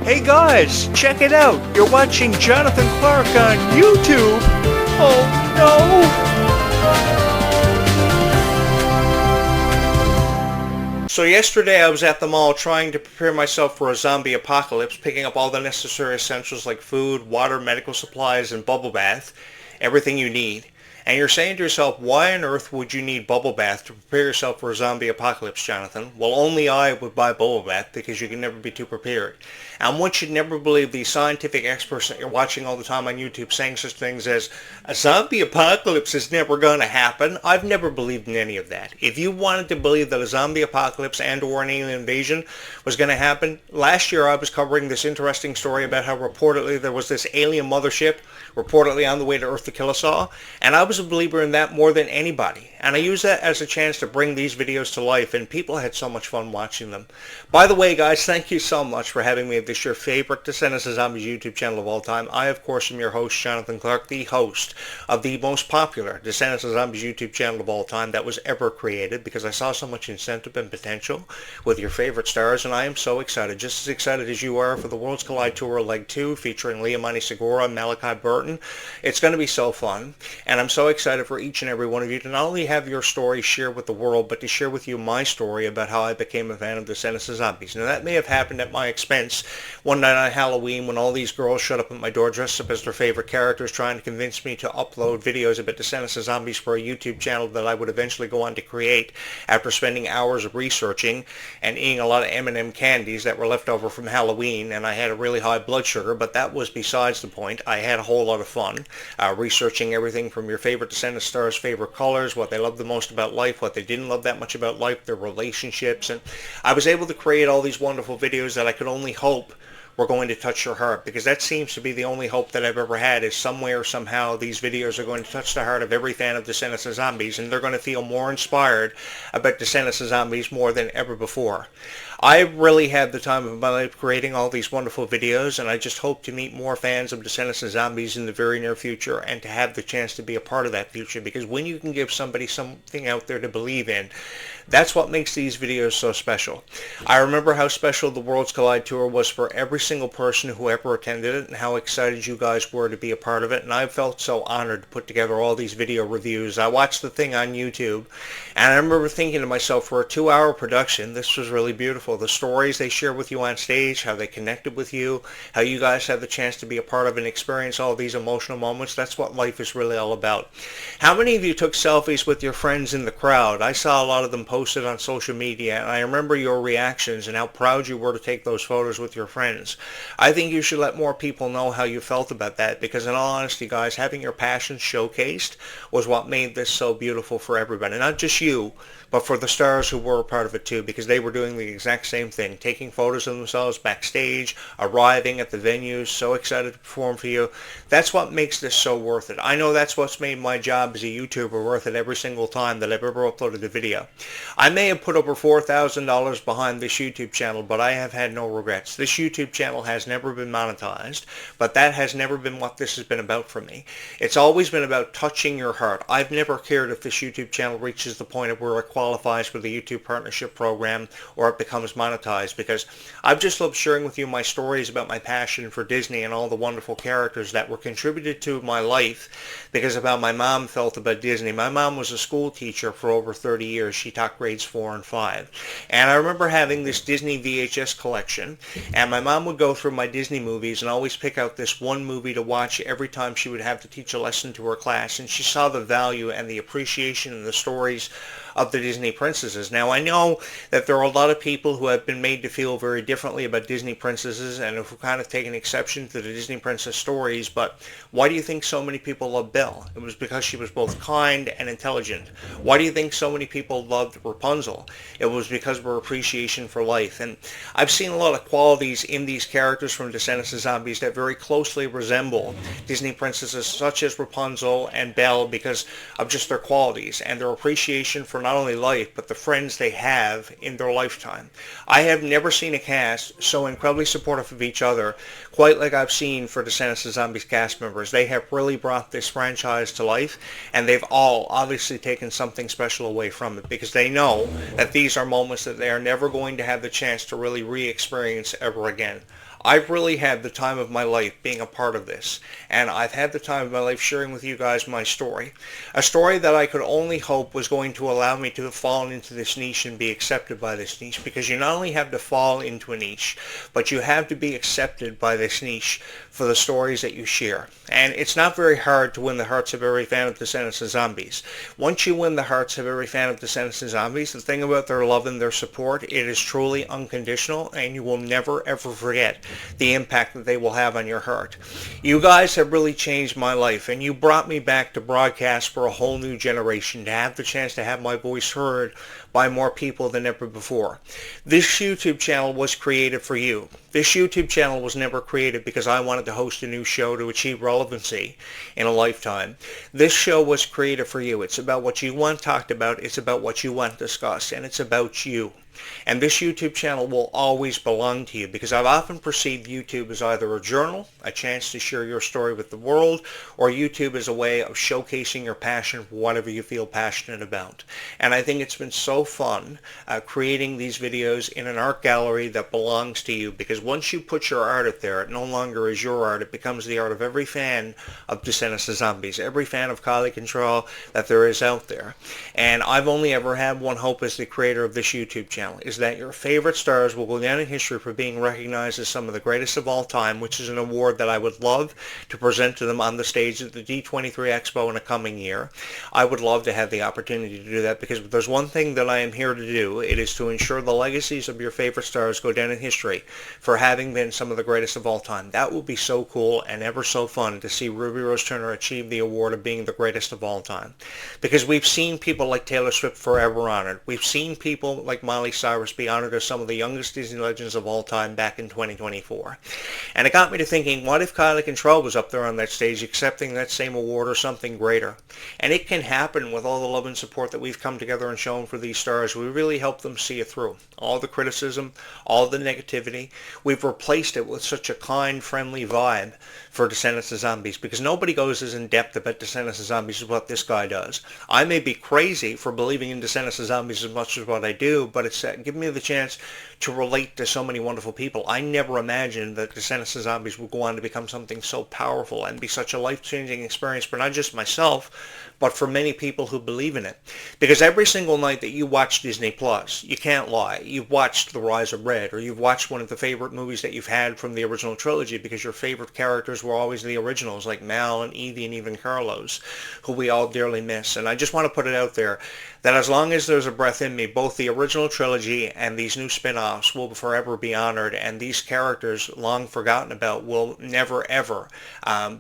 Hey guys, check it out. You're watching Jonathan Clarke on YouTube. Oh no. So yesterday I was at the mall trying to prepare myself for a zombie apocalypse, picking up all the necessary essentials like food, water, medical supplies, and bubble bath. Everything you need. And you're saying to yourself, why on earth would you need bubble bath to prepare yourself for a zombie apocalypse, Jonathan? Well, only I would buy bubble bath because you can never be too prepared. And one should never believe these scientific experts that you're watching all the time on YouTube saying such things as, a zombie apocalypse is never going to happen. I've never believed in any of that. If you wanted to believe that a zombie apocalypse and or an alien invasion was going to happen, last year I was covering this interesting story about how reportedly there was this alien mothership reportedly on the way to Earth to kill us all, and I was a believer in that more than anybody. And I use that as a chance to bring these videos to life, and people had so much fun watching them. By the way, guys, thank you so much for having me at this your favorite Descendants of Zombies YouTube channel of all time. I, of course, am your host, Jonathan Clarke, the host of the most popular Descendants of Zombies YouTube channel of all time that was ever created, because I saw so much incentive and potential with your favorite stars, and I am so excited, just as excited as you are for the Worlds Collide Tour Leg 2 featuring Liamani Segura and Malachi Burton. It's going to be so fun, and I'm so excited for each and every one of you to not only have your story share with the world, but to share with you my story about how I became a fan of Descendants of Zombies. Now, that may have happened at my expense one night on Halloween when all these girls showed up at my door dressed up as their favorite characters, trying to convince me to upload videos about Descendants of Zombies for a YouTube channel that I would eventually go on to create after spending hours of researching and eating a lot of M&M candies that were left over from Halloween, and I had a really high blood sugar, but that was besides the point. I had a whole lot of fun researching everything from your favorite Descendant stars' favorite colors, what they loved the most about life, what they didn't love that much about life, their relationships, and I was able to create all these wonderful videos that I could only hope were going to touch your heart, because that seems to be the only hope that I've ever had, is somewhere, somehow, these videos are going to touch the heart of every fan of Descendants of Zombies, and they're going to feel more inspired about Descendants of Zombies more than ever before. I really had the time of my life creating all these wonderful videos, and I just hope to meet more fans of Descendants of Zombies in the very near future and to have the chance to be a part of that future, because when you can give somebody something out there to believe in, that's what makes these videos so special. I remember how special the Worlds Collide Tour was for every single person who ever attended it, and how excited you guys were to be a part of it, and I felt so honored to put together all these video reviews. I watched the thing on YouTube, and I remember thinking to myself, for a 2-hour production, this was really beautiful. The stories they share with you on stage, how they connected with you, how you guys had the chance to be a part of and experience all these emotional moments, that's what life is really all about. How many of you took selfies with your friends in the crowd? I saw a lot of them posted on social media, and I remember your reactions and how proud you were to take those photos with your friends. I think you should let more people know how you felt about that, because in all honesty, guys, having your passions showcased was what made this so beautiful for everybody. Not just you, but for the stars who were a part of it too, because they were doing the exact same thing, taking photos of themselves backstage, arriving at the venues, so excited to perform for you. That's what makes this so worth it. I know that's what's made my job as a YouTuber worth it every single time that I've ever uploaded a video. I may have put over $4,000 behind this YouTube channel, but I have had no regrets. This YouTube channel has never been monetized, but that has never been what this has been about for me. It's always been about touching your heart. I've never cared if this YouTube channel reaches the point of where it qualifies for the YouTube Partnership Program or it becomes monetized, because I've just loved sharing with you my stories about my passion for Disney and all the wonderful characters that were contributed to my life because of how my mom felt about Disney. My mom was a school teacher for over 30 years. She taught grades 4 and 5. And I remember having this Disney VHS collection, and my mom would go through my Disney movies and always pick out this one movie to watch every time she would have to teach a lesson to her class, and she saw the value and the appreciation in the stories of the Disney princesses. Now, I know that there are a lot of people who have been made to feel very differently about Disney princesses and have kind of taken exception to the Disney princess stories, but why do you think so many people love Belle? It was because she was both kind and intelligent. Why do you think so many people loved Rapunzel? It was because of her appreciation for life. And I've seen a lot of qualities in these characters from Descendants of Zombies that very closely resemble Disney princesses such as Rapunzel and Belle because of just their qualities and their appreciation for not only life, but the friends they have in their lifetime. I have never seen a cast so incredibly supportive of each other, quite like I've seen for Descendants of Zombies cast members. They have really brought this franchise to life, and they've all obviously taken something special away from it, because they know that these are moments that they are never going to have the chance to really re-experience ever again. I've really had the time of my life being a part of this, and I've had the time of my life sharing with you guys my story. A story that I could only hope was going to allow me to fall into this niche and be accepted by this niche, because you not only have to fall into a niche, but you have to be accepted by this niche for the stories that you share. And it's not very hard to win the hearts of every fan of Descendants of Zombies. Once you win the hearts of every fan of Descendants of Zombies, the thing about their love and their support, it is truly unconditional, and you will never ever forget the impact that they will have on your heart. You guys have really changed my life, and you brought me back to broadcast for a whole new generation, to have the chance to have my voice heard by more people than ever before. This YouTube channel was created for you. This YouTube channel was never created because I wanted to host a new show to achieve relevancy in a lifetime. This show was created for you. It's about what you want talked about, it's about what you want discussed, and it's about you. And this YouTube channel will always belong to you, because I've often perceived YouTube as either a journal, a chance to share your story with the world, or YouTube as a way of showcasing your passion for whatever you feel passionate about. And I think it's been so fun creating these videos in an art gallery that belongs to you, because once you put your art up there, it no longer is your art. It becomes the art of every fan of Descendants of Zombies, every fan of Clarke Control that there is out there. And I've only ever had one hope as the creator of this YouTube channel, is that your favorite stars will go down in history for being recognized as some of the greatest of all time, which is an award that I would love to present to them on the stage at the D23 Expo in a coming year. I would love to have the opportunity to do that, because if there's one thing that I am here to do, it is to ensure the legacies of your favorite stars go down in history for having been some of the greatest of all time. That would be so cool and ever so fun to see Ruby Rose Turner achieve the award of being the greatest of all time. Because we've seen people like Taylor Swift forever honored. We've seen people like Miley Cyrus be honored as some of the youngest Disney legends of all time back in 2024. And it got me to thinking, what if Clarke Control was up there on that stage accepting that same award or something greater? And it can happen with all the love and support that we've come together and shown for these stars. We really help them see it through. All the criticism, all the negativity, we've replaced it with such a kind, friendly vibe for Descendants of Zombies, because nobody goes as in-depth about Descendants of Zombies as what this guy does. I may be crazy for believing in Descendants of Zombies as much as what I do, but it's given me the chance to relate to so many wonderful people. I never imagined that Descendants of Zombies would go on to become something so powerful and be such a life-changing experience for not just myself, but for many people who believe in it. Because every single night that you watch Disney Plus, you can't lie, you've watched The Rise of Red, or you've watched one of the favorite movies that you've had from the original trilogy, because your favorite characters were always the originals, like Mal and Evie and even Carlos, who we all dearly miss. And I just want to put it out there that as long as there's a breath in me, both the original trilogy and these new spin-offs will forever be honored, and these characters long forgotten about will never ever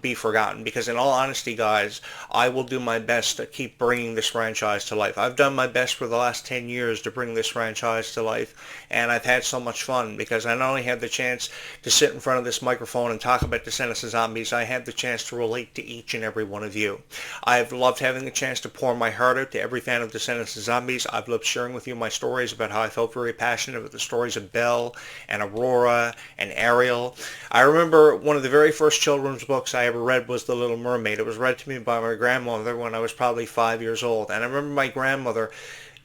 be forgotten. Because in all honesty, guys, I will do my best to keep bringing this franchise to life. I've done my best for the last 10 years to bring this franchise to life, and I've had so much fun, because I not only had the chance to sit in front of this microphone and talk about Descendants of Zombies, I had the chance to relate to each and every one of you. I've loved having the chance to pour my heart out to every fan of Descendants of Zombies. I've loved sharing with you my stories about how I felt very passionate about the stories of Belle and Aurora and Ariel. I remember one of the very first children's books I ever read was The Little Mermaid. It was read to me by my grandmother when I was probably 5 years old. And I remember my grandmother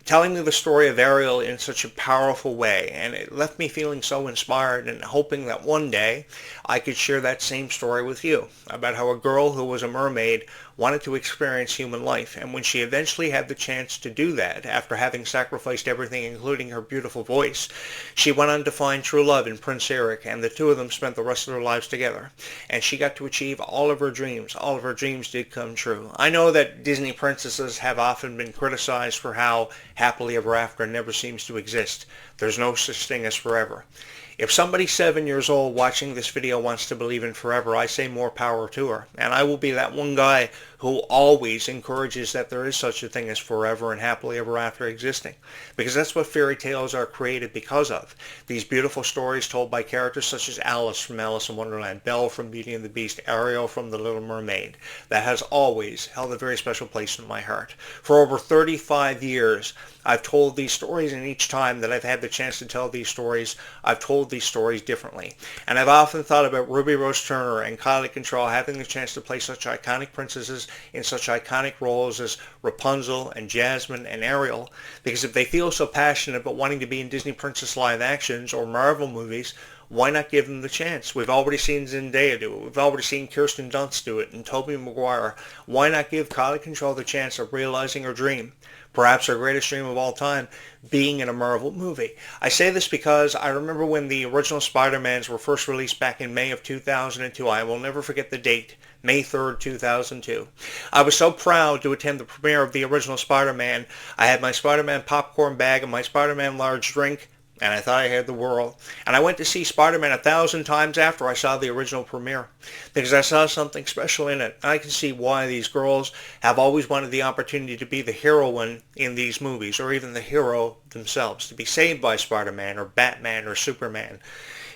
telling me the story of Ariel in such a powerful way, and it left me feeling so inspired and hoping that one day I could share that same story with you, about how a girl who was a mermaid wanted to experience human life, and when she eventually had the chance to do that, after having sacrificed everything including her beautiful voice, she went on to find true love in Prince Eric, and the two of them spent the rest of their lives together, and she got to achieve all of her dreams. All of her dreams did come true. I know that Disney princesses have often been criticized for how happily ever after never seems to exist. There's no such thing as forever. If somebody 7 years old watching this video wants to believe in forever, I say more power to her. And I will be that one guy who always encourages that there is such a thing as forever and happily ever after existing. Because that's what fairy tales are created because of. These beautiful stories told by characters such as Alice from Alice in Wonderland, Belle from Beauty and the Beast, Ariel from The Little Mermaid. That has always held a very special place in my heart. For over 35 years, I've told these stories, and each time that I've had the chance to tell these stories, I've told these stories differently. And I've often thought about Ruby Rose Turner and Clarke Control having the chance to play such iconic princesses in such iconic roles as Rapunzel and Jasmine and Ariel, because if they feel so passionate about wanting to be in Disney Princess live actions or Marvel movies, Why not give them the chance? We've already seen Zendaya do it. We've already seen Kirsten Dunst do it and Tobey Maguire. Why not give Kylie Control the chance of realizing her dream? Perhaps her greatest dream of all time, being in a Marvel movie. I say this because I remember when the original Spider-Mans were first released back in May of 2002. I will never forget the date, May 3rd, 2002. I was so proud to attend the premiere of the original Spider-Man. I had my Spider-Man popcorn bag and my Spider-Man large drink, and I thought I had the world. And I went to see Spider-Man 1,000 times after I saw the original premiere because I saw something special in it. I can see why these girls have always wanted the opportunity to be the heroine in these movies, or even the hero themselves, to be saved by Spider-Man or Batman or Superman.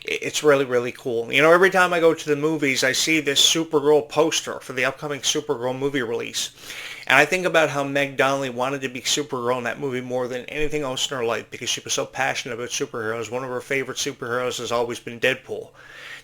It's really, really cool. You know, every time I go to the movies, I see this Supergirl poster for the upcoming Supergirl movie release. And I think about how Meg Donnelly wanted to be Supergirl in that movie more than anything else in her life because she was so passionate about superheroes. One of her favorite superheroes has always been Deadpool.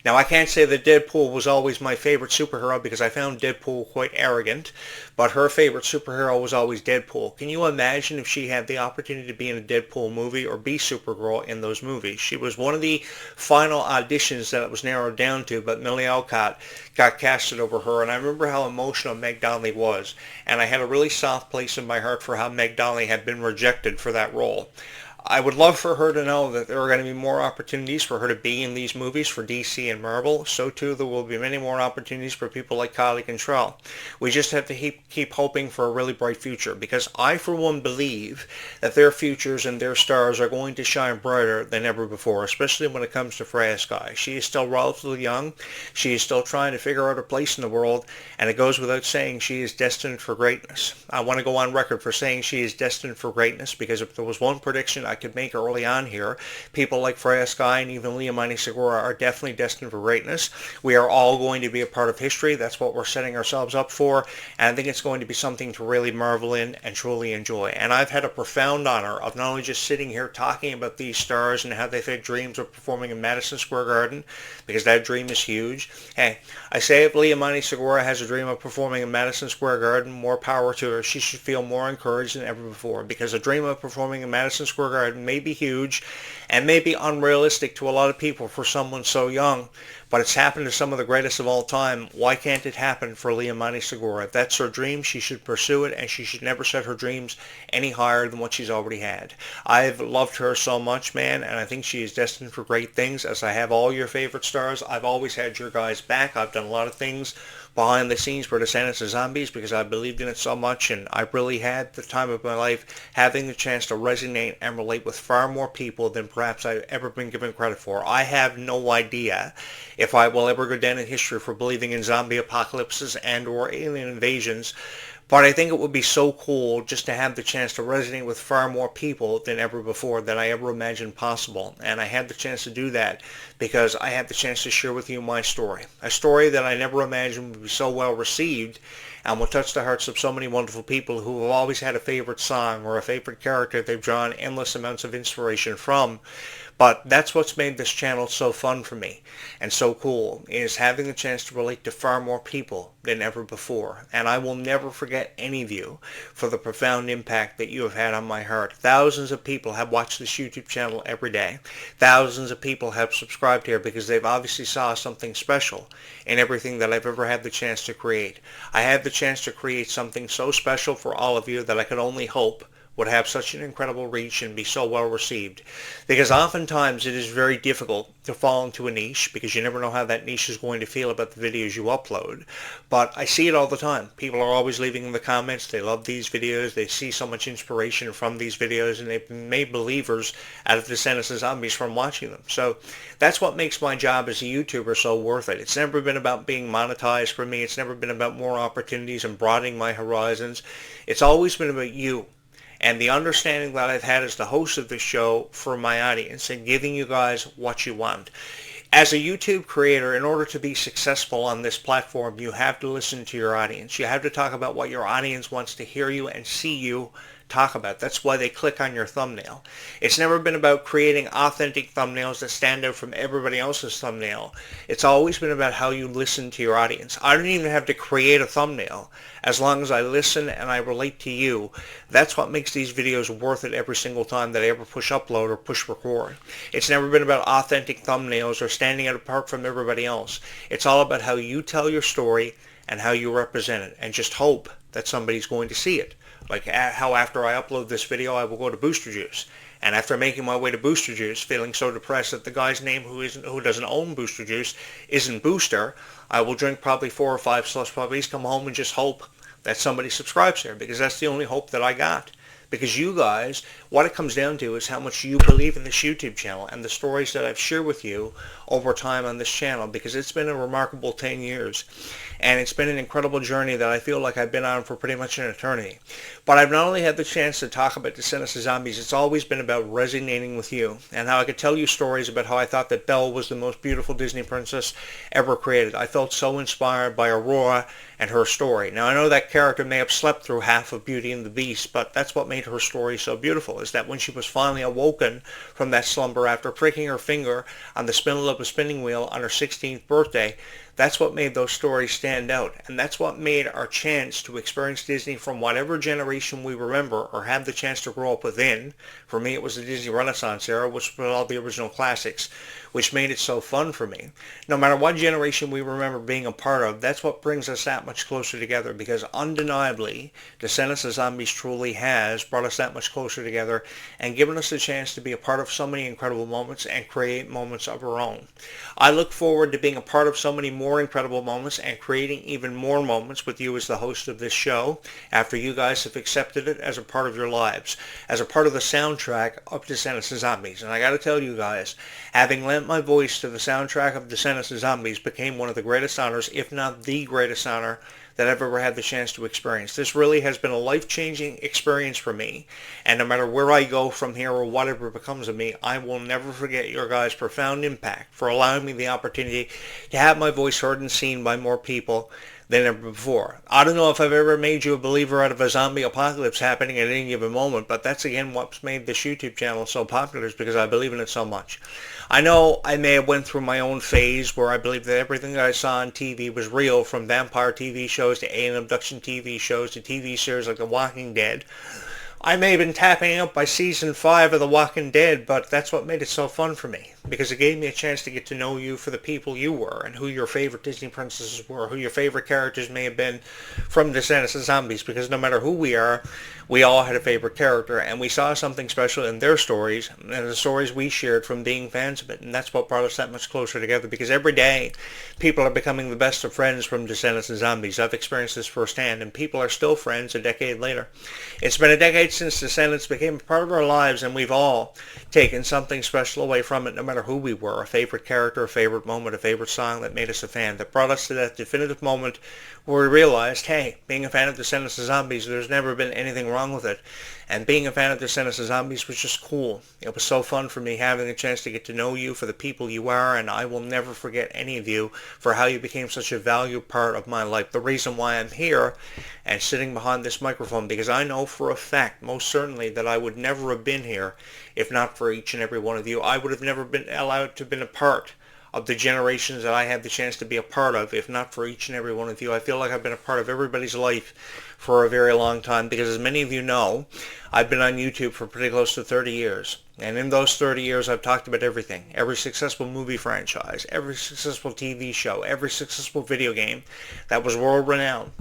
Now, I can't say that Deadpool was always my favorite superhero because I found Deadpool quite arrogant, but her favorite superhero was always Deadpool. Can you imagine if she had the opportunity to be in a Deadpool movie or be Supergirl in those movies? She was one of the final auditions that it was narrowed down to, but Millie Alcott got casted over her, and I remember how emotional Meg Donnelly was, and I had a really soft place in my heart for how Meg Donnelly had been rejected for that role. I would love for her to know that there are going to be more opportunities for her to be in these movies for DC and Marvel. So too, there will be many more opportunities for people like Kylie Control. We just have to keep hoping for a really bright future because I, for one, believe that their futures and their stars are going to shine brighter than ever before, especially when it comes to Freya Sky. She is still relatively young. She is still trying to figure out her place in the world, and it goes without saying she is destined for greatness. I want to go on record for saying she is destined for greatness because if there was one prediction I could make early on here, people like Freya Sky and even Liamani Segura are definitely destined for greatness. We are all going to be a part of history. That's what we're setting ourselves up for, and I think it's going to be something to really marvel in and truly enjoy. And I've had a profound honor of not only just sitting here talking about these stars and how they've had dreams of performing in Madison Square Garden, because that dream is huge. Hey, I say if Liamani Segura has a dream of performing in Madison Square Garden, more power to her. She should feel more encouraged than ever before, because a dream of performing in Madison Square Garden may be huge and may be unrealistic to a lot of people for someone so young, but it's happened to some of the greatest of all time. Why can't it happen for Liamani Segura? If that's her dream, she should pursue it, and she should never set her dreams any higher than what she's already had. I've loved her so much, man, and I think she is destined for great things, as I have all your favorite stars. I've always had your guys' back. I've done a lot of things behind the scenes for Descendants of Zombies because I believed in it so much, and I really had the time of my life having the chance to resonate and relate with far more people than perhaps I've ever been given credit for. I have no idea if I will ever go down in history for believing in zombie apocalypses and or alien invasions, but I think it would be so cool just to have the chance to resonate with far more people than ever before than I ever imagined possible. And I had the chance to do that because I had the chance to share with you my story. A story that I never imagined would be so well received and will touch the hearts of so many wonderful people who have always had a favorite song or a favorite character they've drawn endless amounts of inspiration from. But that's what's made this channel so fun for me and so cool, is having the chance to relate to far more people than ever before. And I will never forget any of you for the profound impact that you have had on my heart. Thousands of people have watched this YouTube channel every day. Thousands of people have subscribed here because they've obviously saw something special in everything that I've ever had the chance to create. I had the chance to create something so special for all of you that I could only hope would have such an incredible reach and be so well received. Because oftentimes it is very difficult to fall into a niche because you never know how that niche is going to feel about the videos you upload. But I see it all the time. People are always leaving in the comments. They love these videos. They see so much inspiration from these videos, and they've made believers out of Descendants of Zombies from watching them. So that's what makes my job as a YouTuber so worth it. It's never been about being monetized for me. It's never been about more opportunities and broadening my horizons. It's always been about you and the understanding that I've had as the host of this show for my audience and giving you guys what you want. As a YouTube creator, in order to be successful on this platform, you have to listen to your audience. You have to talk about what your audience wants to hear you and see you talk about. That's why they click on your thumbnail. It's never been about creating authentic thumbnails that stand out from everybody else's thumbnail. It's always been about how you listen to your audience. I don't even have to create a thumbnail. As long as I listen and I relate to you, that's what makes these videos worth it every single time that I ever push upload or push record. It's never been about authentic thumbnails or standing out apart from everybody else. It's all about how you tell your story and how you represent it, and just hope that somebody's going to see it. Like how after I upload this video, I will go to Booster Juice. And after making my way to Booster Juice, feeling so depressed that the guy's name who doesn't own Booster Juice isn't Booster, I will drink probably 4 or 5 slush puppies, come home and just hope that somebody subscribes here, because that's the only hope that I got. Because you guys, what it comes down to is how much you believe in this YouTube channel and the stories that I've shared with you over time on this channel, because it's been a remarkable 10 years. And it's been an incredible journey that I feel like I've been on for pretty much an eternity. But I've not only had the chance to talk about Descendants of Zombies, it's always been about resonating with you, and how I could tell you stories about how I thought that Belle was the most beautiful Disney princess ever created. I felt so inspired by Aurora and her story. Now, I know that character may have slept through half of Beauty and the Beast, but that's what made her story so beautiful, is that when she was finally awoken from that slumber after pricking her finger on the spindle of a spinning wheel on her 16th birthday, that's what made those stories stand out. And that's what made our chance to experience Disney from whatever generation we remember or have the chance to grow up within. For me, it was the Disney Renaissance era, which was all the original classics, which made it so fun for me. No matter what generation we remember being a part of, that's what brings us that much closer together, because undeniably, Descendants of Zombies truly has brought us that much closer together and given us the chance to be a part of so many incredible moments and create moments of our own. I look forward to being a part of so many more incredible moments and creating even more moments with you as the host of this show, after you guys have accepted it as a part of your lives, as a part of the soundtrack of Descendants of Zombies. And I gotta tell you guys, having lent my voice to the soundtrack of Descendants of Zombies became one of the greatest honors, if not the greatest honor, that I've ever had the chance to experience. This really has been a life-changing experience for me, and no matter where I go from here or whatever becomes of me, I will never forget your guys' profound impact for allowing me the opportunity to have my voice heard and seen by more people than ever before. I don't know if I've ever made you a believer out of a zombie apocalypse happening at any given moment, but that's again what's made this YouTube channel so popular, is because I believe in it so much. I know I may have went through my own phase where I believed that everything that I saw on TV was real, from vampire TV shows to alien abduction TV shows to TV series like The Walking Dead. I may have been tapping out by season 5 of The Walking Dead, but that's what made it so fun for me, because it gave me a chance to get to know you for the people you were, and who your favorite Disney princesses were, who your favorite characters may have been from Descendants of Zombies, because no matter who we are, we all had a favorite character, and we saw something special in their stories, and the stories we shared from being fans of it, and that's what brought us that much closer together, because every day, people are becoming the best of friends from Descendants of Zombies. I've experienced this firsthand, and people are still friends a decade later. It's been a decade since Descendants became a part of our lives, and we've all taken something special away from it, no matter who we were. A favorite character, a favorite moment, a favorite song that made us a fan, that brought us to that definitive moment where we realized, hey, being a fan of Descendants of Zombies, there's never been anything wrong with it. And being a fan of Descendants of Zombies was just cool. It was so fun for me having a chance to get to know you for the people you are, and I will never forget any of you for how you became such a valued part of my life. The reason why I'm here and sitting behind this microphone, because I know for a fact, most certainly, that I would never have been here if not for each and every one of you. I would have never been allowed to have been a part of the generations that I had the chance to be a part of, if not for each and every one of you. I feel like I've been a part of everybody's life for a very long time, because as many of you know, I've been on YouTube for pretty close to 30 years. And in those 30 years, I've talked about everything. Every successful movie franchise, every successful TV show, every successful video game that was world-renowned.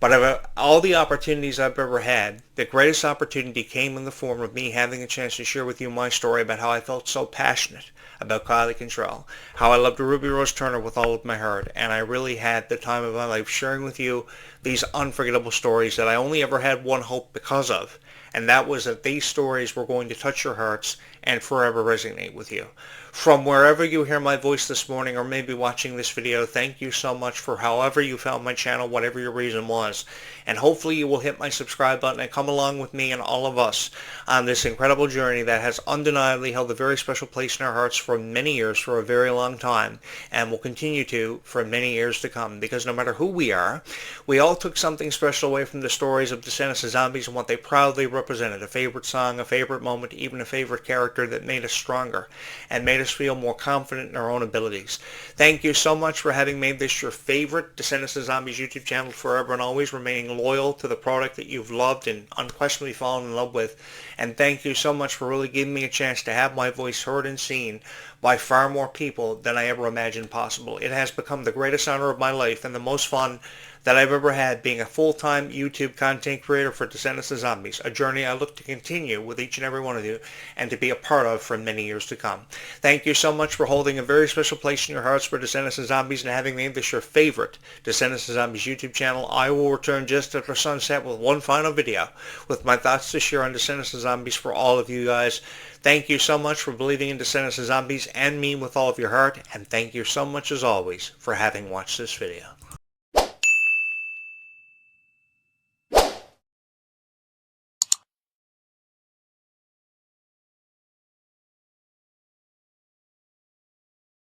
But of all the opportunities I've ever had, the greatest opportunity came in the form of me having a chance to share with you my story about how I felt so passionate about Kylie Contrell, how I loved Ruby Rose Turner with all of my heart, and I really had the time of my life sharing with you these unforgettable stories that I only ever had one hope because of, and that was that these stories were going to touch your hearts and forever resonate with you. From wherever you hear my voice this morning or maybe watching this video, thank you so much for however you found my channel, whatever your reason was. And hopefully you will hit my subscribe button and come along with me and all of us on this incredible journey that has undeniably held a very special place in our hearts for many years, for a very long time, and will continue to for many years to come. Because no matter who we are, we all took something special away from the stories of Descendants of Zombies and what they proudly represented. A favorite song, a favorite moment, even a favorite character that made us stronger and made us feel more confident in our own abilities. Thank you so much for having made this your favorite Descendants of Zombies YouTube channel forever and always, remaining loyal to the product that you've loved and unquestionably fallen in love with. And thank you so much for really giving me a chance to have my voice heard and seen by far more people than I ever imagined possible. It has become the greatest honor of my life and the most fun that I've ever had being a full-time YouTube content creator for Descendants of Zombies, a journey I look to continue with each and every one of you and to be a part of for many years to come. Thank you so much for holding a very special place in your hearts for Descendants of Zombies and having made this your favorite Descendants of Zombies YouTube channel. I will return just after sunset with one final video with my thoughts to share on Descendants of Zombies for all of you guys. Thank you so much for believing in Descendants of Zombies and me with all of your heart, and thank you so much as always for having watched this video.